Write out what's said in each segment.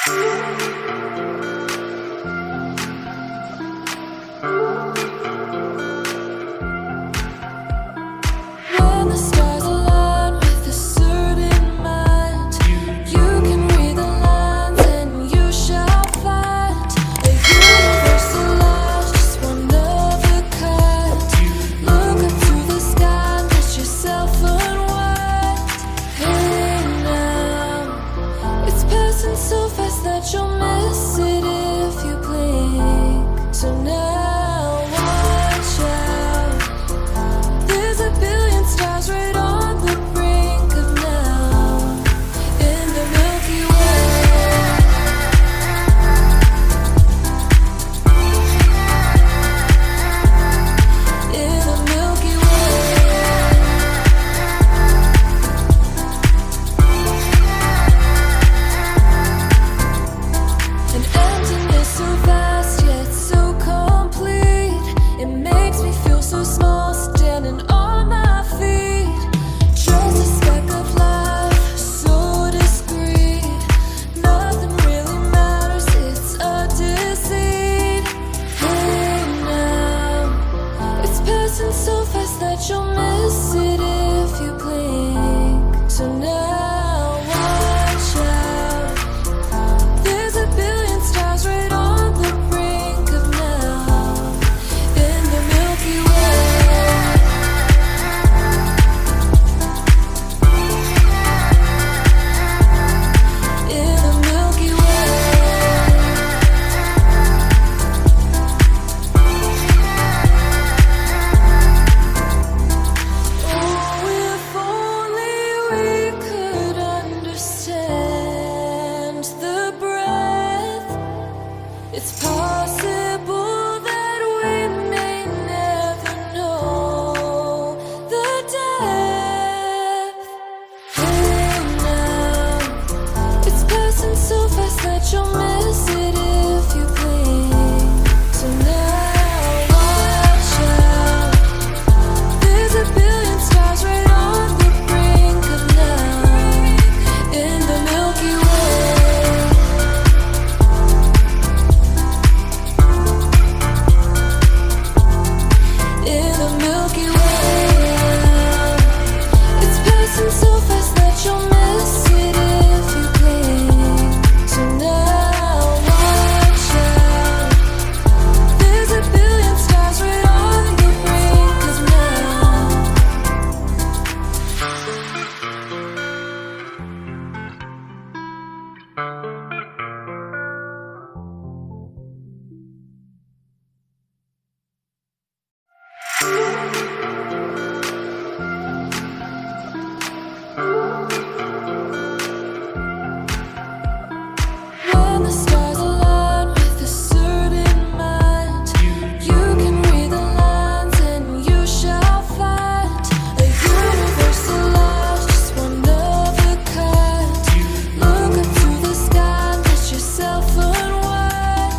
When the stars align with a certain mind, you can read the lines and you shall find a universal light, just one of a kind. Look up to the sky and let yourself unwind. Hey now, it's passing so fast that you'll miss it if you blink. So now watch out. There's a billion stars right on the brink of now in the Milky Way. In the Milky Way. An emptiness so vast yet so complete. It makes me feel so small standing on my feet. Just a speck of life, so discreet. Nothing really matters, it's a deceit. Hey now, it's passing so fast that you'll miss it if you blink. So now watch out. There's a billion stars right on the brink of now in the Milky Way. In the Milky Way. Oh, if only we could understand the breath. It's possible that we may never know the depth. Hey now, it's passing so fast that you'll miss it if you blink. So now watch out. There's a billion stars right on the brink of now in the Milky Way. In the Milky Way. It's passing so fast that you'll miss it if you blink. So now watch out. There's a billion stars right on the brink of now. When the stars align with a certain mind, you can read the lines and you shall find a universal light, just one of a kind. Look up to the sky and let yourself unwind.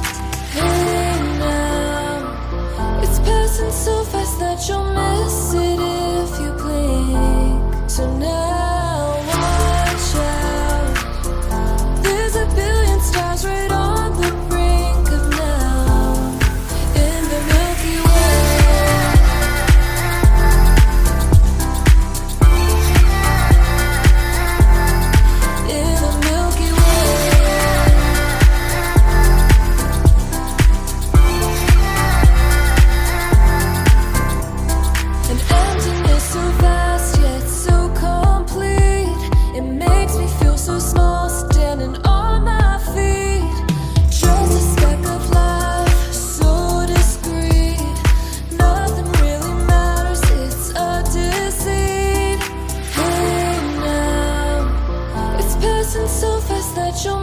Hey now, it's passing so fast that you'll miss it if you blink. So now watch out. There's a billion stars right on the brink of now in the Milky Way. In the Milky Way. An emptiness so vast yet so complete. It makes me feel so small standing on my feet. Just a speck of life, so discreet. Nothing really matters, it's a deceit. Hey now, it's passing so fast that you'll